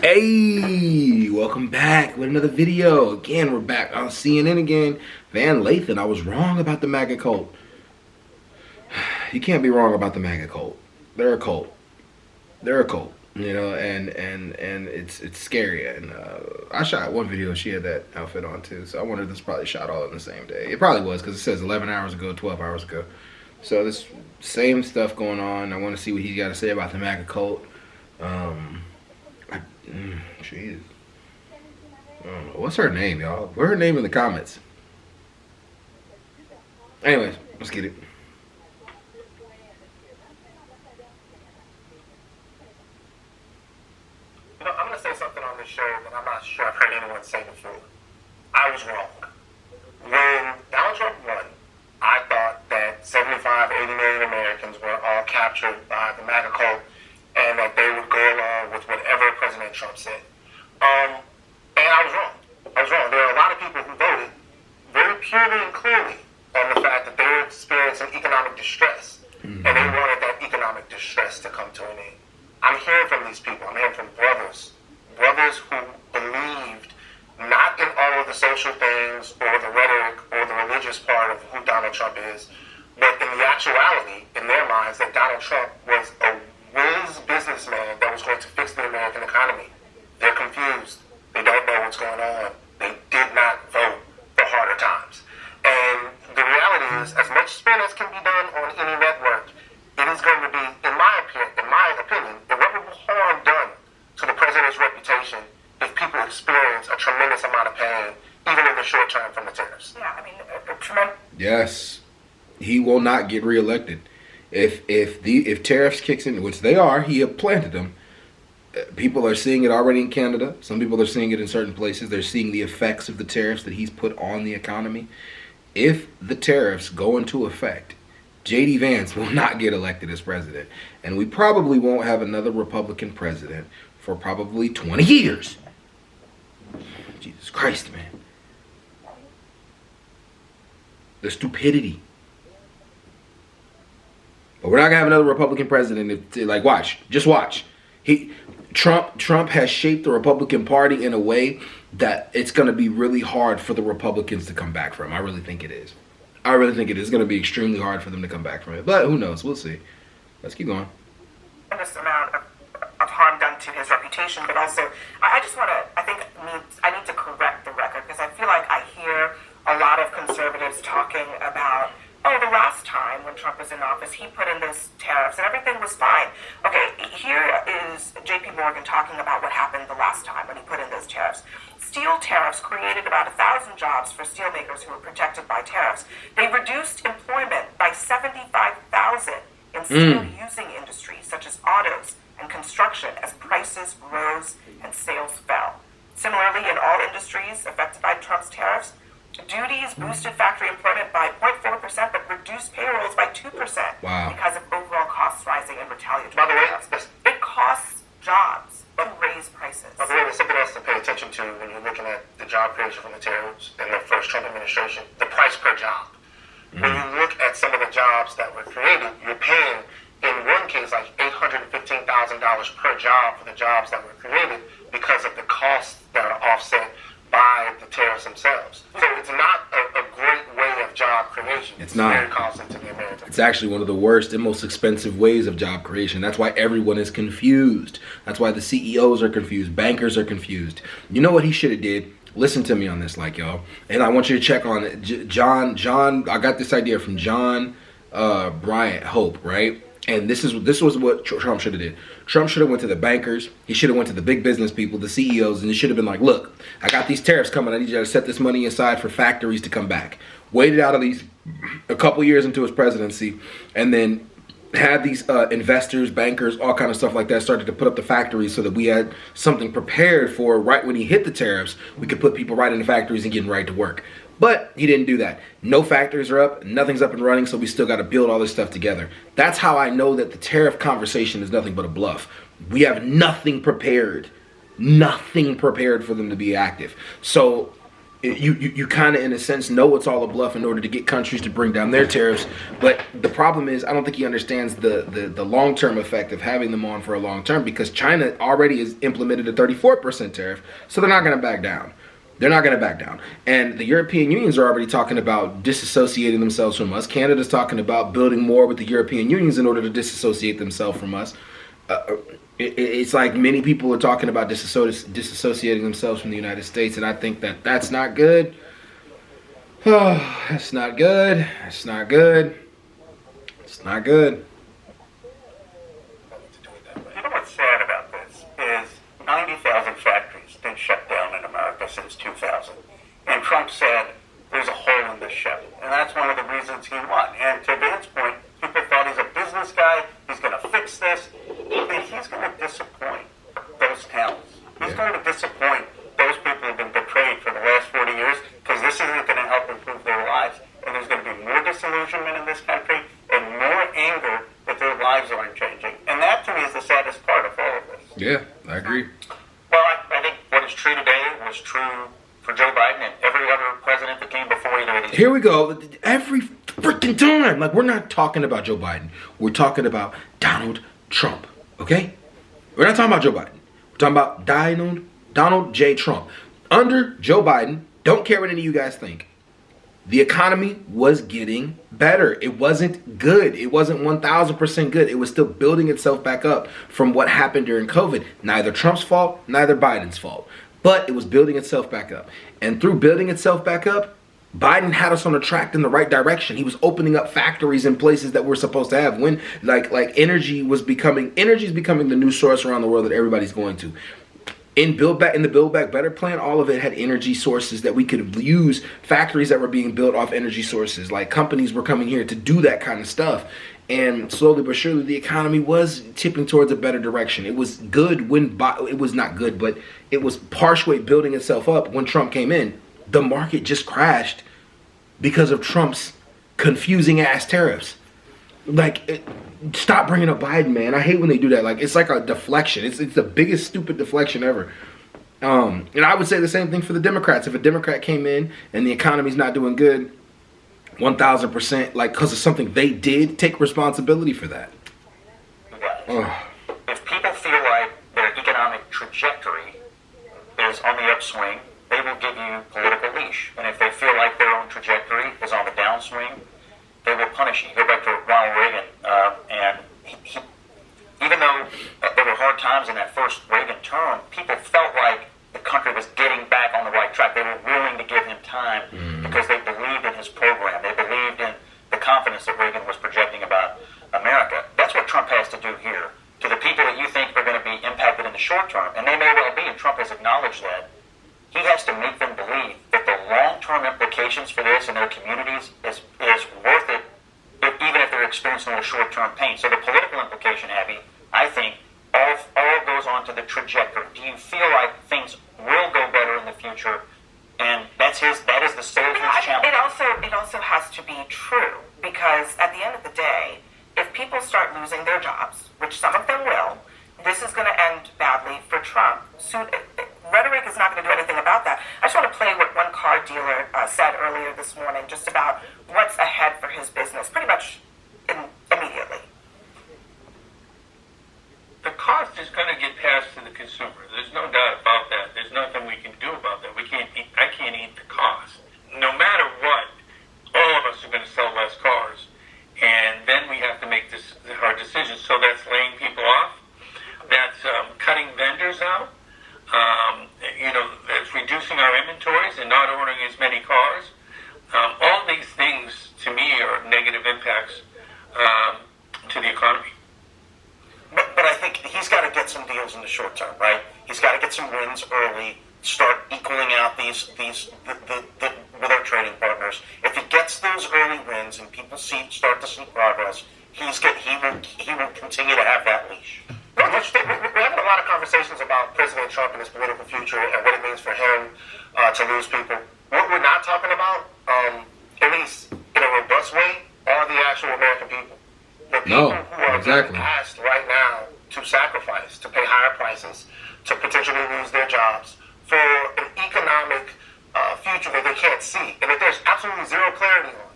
Hey, welcome back with another video. Again, we're back on CNN again. Lathan, I was wrong about the MAGA cult. You can't be wrong about the MAGA cult. They're a cult. They're a cult, you know, and it's scary. And I shot one video. She had that outfit on too, so I wondered if this probably shot all in the same day. It probably was because it says 11 hours ago, 12 hours ago. So this same stuff going on. I want to see what he's got to say about the MAGA cult. Jeez. I don't know. What's her name, y'all? Put her name in the comments. Anyways, let's get it. You know, I'm going to say something on this show that I'm not sure I've heard anyone say before. I was wrong. When Donald Trump won, I thought that 75, 80 million Americans were all captured by the MAGA cult and that they would go along with whatever President Trump said. And I was wrong. There are a lot of people who voted very purely and clearly on the fact that they were experiencing economic distress, and they wanted that economic distress to come to an end. I'm hearing from these people. I'm hearing from brothers who believed not in all of the social things or the rhetoric or the religious part of who Donald Trump is, but in the actuality, in their minds, that Donald Trump was a whiz businessman that was going to fix the American economy. They're confused. They don't know what's going on. They did not vote for harder times. And the reality is, as much spin as can be done on any network, it is going to be, in my opinion, irreparable harm done to the president's reputation if people experience a tremendous amount of pain, even in the short term, from the tariffs. Yeah, I mean, a tremendous. Yes, he will not get reelected. If tariffs kicks in, which they are, he have planted them. People are seeing it already in Canada. Some people are seeing it in certain places. They're seeing the effects of the tariffs that he's put on the economy. If the tariffs go into effect, J.D. Vance will not get elected as president. And we probably won't have another Republican president for probably 20 years. Jesus Christ, man. The stupidity. But we're not gonna have another Republican president. Just watch. Trump has shaped the Republican Party in a way that it's gonna be really hard for the Republicans to come back from. I really think it is. It's gonna be extremely hard for them to come back from it. But who knows? We'll see. Let's keep going. Tremendous amount of harm done to his reputation, but also I just want to. I need to correct the record because I feel like I hear a lot of conservatives talking about, oh, the last time when Trump was in office, he put in those tariffs and everything was fine. Okay, here is J.P. Morgan talking about what happened the last time when he put in those tariffs. Steel tariffs created about 1,000 jobs for steelmakers who were protected by tariffs. They reduced employment by 75,000 in steel-using industries such as autos and construction as prices rose and sales fell. Similarly, in all industries affected by Trump's tariffs, duties boosted factory employment by 0.4%, but reduced payrolls by 2%. Wow. Because of overall costs rising and retaliatory By the way, tariffs. It costs jobs to raise prices. By the way, there's something else to pay attention to when you're looking at the job creation from the tariffs in the first Trump administration, the price per job. When you look at some of the jobs that were created, you're paying, in one case, like $815,000 per job for the jobs that were created because of the costs that are offset by the tariffs themselves. So it's not a great way of job creation. It's not. Very costly to the Americans. It's actually one of the worst and most expensive ways of job creation. That's why everyone is confused. That's why the CEOs are confused. Bankers are confused. You know what he should have did? Listen to me on this, y'all. And I want you to check on it. John, I got this idea from John Bryant Hope, right? And this was what Trump should have did. Trump should have went to the bankers. He should have went to the big business people, the CEOs, and he should have been like, look, I got these tariffs coming. I need you to set this money aside for factories to come back. Waited out of these a couple years into his presidency, and then had these investors, bankers, all kind of stuff like that started to put up the factories so that we had something prepared for right when he hit the tariffs. We could put people right in the factories and getting right to work. But he didn't do that. No factories are up, nothing's up and running, so we still got to build all this stuff together. That's how I know that the tariff conversation is nothing but a bluff. We have nothing prepared for them to be active. So you kind of, in a sense, know it's all a bluff in order to get countries to bring down their tariffs. But the problem is, I don't think he understands the long-term effect of having them on for a long term, because China already has implemented a 34% tariff, so they're not going to back down. They're not going to back down. And the European unions are already talking about disassociating themselves from us. Canada's talking about building more with the European unions in order to disassociate themselves from us. It's like many people are talking about disassociating themselves from the United States, and I think that that's not good. Oh, that's not good. That's not good. It's not good. You know what's sad about this is 90,000 factories been shut down in America since 2000. And Trump said there's a hole in the ship. And that's one of the reasons he won. And to Dan's point, people thought he's a business guy, he's going to fix this. And he's going to disappoint those towns. He's going to disappoint those people who've been betrayed for the last 40 years, because this isn't going to help improve their lives. And there's going to be more disillusionment in this country and more anger that their lives aren't changing. And that, to me, is the saddest part of all of this. Yeah, I agree. Well, I think what is true today was true for Joe Biden and every other president that came before him. Here we go. Every freaking time. Like, we're not talking about Joe Biden. We're talking about Donald Trump. Okay? We're not talking about Joe Biden. We're talking about Donald J. Trump. Under Joe Biden, don't care what any of you guys think, the economy was getting better. It wasn't good. It wasn't 1,000% good. It was still building itself back up from what happened during COVID. Neither Trump's fault, neither Biden's fault. But it was building itself back up. And through building itself back up, Biden had us on a track in the right direction. He was opening up factories in places that we're supposed to have. When energy is becoming the new source around the world that everybody's going to. In the Build Back Better plan, all of it had energy sources that we could use, factories that were being built off energy sources. Like, companies were coming here to do that kind of stuff. And slowly but surely, the economy was tipping towards a better direction. It was good when, it was not good, but it was partially building itself up when Trump came in. The market just crashed because of Trump's confusing ass tariffs. Stop bringing up Biden, man. I hate when they do that. Like, it's like a deflection. It's the biggest stupid deflection ever. And I would say the same thing for the Democrats. If a Democrat came in and the economy's not doing good, 1,000%, like, because of something they did, take responsibility for that. If people feel like their economic trajectory is on the upswing, they will give you political leash. And if they feel like their own trajectory is on the downswing, they will punish you. Go back to Ronald Reagan, and he, even though there were hard times in that first Reagan term, people felt like the country was getting back on the right track. They were willing to give him time because they believed in his program. They believed in the confidence that Reagan was projecting about America. That's what Trump has to do here. To the people that you think are going to be impacted in the short term, and they may well be, and Trump has acknowledged that, he has to make them believe that the long-term implications for this in their communities is worth it, even if they're experiencing a short-term pain. So the political implication, Abby, I think, all goes on to the trajectory. Do you feel like things will go better in the future? And that is the soldier's challenge. It also has to be true, because at the end of the day, if people start losing their jobs, which some of them will, this is going to end badly for Trump. Rhetoric is not going to do anything about that. I just want to play what one car dealer said earlier this morning, just about what's ahead for his business, pretty much immediately. The cost is going to get passed to the consumer. There's no doubt about that. There's nothing we can do about that. I can't eat the cost. No matter what, all of us are going to sell less cars. And then we have to make hard decisions. So that's laying people off. That's cutting vendors out. That's reducing our inventories and not ordering as many cars. All these things, to me, are negative impacts to the economy. But I think he's got to get some deals in the short term, right? He's got to get some wins early, start equaling out these with our trading partners. If he gets those early wins and people start to see progress, he will continue to have that leash. We're having a lot of conversations about President Trump and his political future and what it means for him to lose people. What we're not talking about, at least in a robust way, are the actual American people. The people who are being asked right now to sacrifice, to pay higher prices, to potentially lose their jobs for an economic future future that they can't see and that there's absolutely zero clarity on.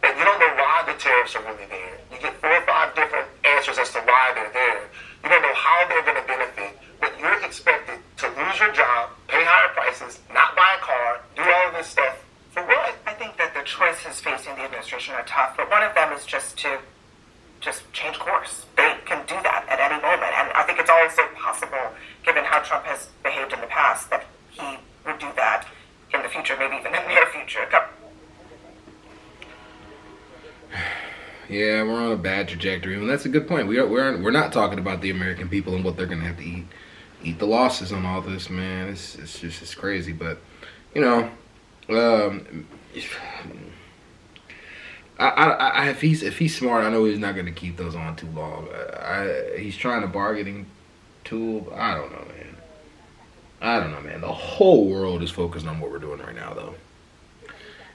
That you don't know why the tariffs are really there. You get 4 or 5 different answers as to why they're there. You don't know how they're going to benefit, but you're expected to lose your job, pay higher prices, not buy a car, do all of this stuff. For what? I think that the choices facing the administration are tough, but one of them is just to change course. They can do that at any moment, and I think it's also possible, given how Trump has behaved in the past, that he would do that in the future, maybe even in the near future. Yeah, we're on a bad trajectory, and that's a good point. We're not talking about the American people and what they're gonna have to eat the losses on all this, man. It's crazy, but you know, if he's smart, I know he's not gonna keep those on too long. He's trying a bargaining tool. I don't know, man. The whole world is focused on what we're doing right now, though.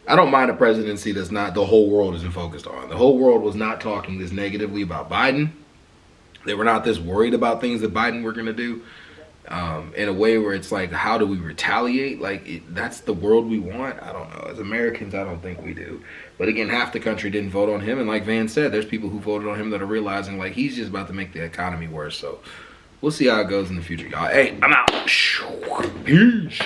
I don't mind a presidency that's not the whole world isn't focused on. The whole world was not talking this negatively about Biden. They were not this worried about things that Biden were going to do in a way where it's like, how do we retaliate? Like, that's the world we want? I don't know. As Americans, I don't think we do. But again, half the country didn't vote on him. And like Van said, there's people who voted on him that are realizing, like, he's just about to make the economy worse. So we'll see how it goes in the future, y'all. Hey, I'm out. Peace.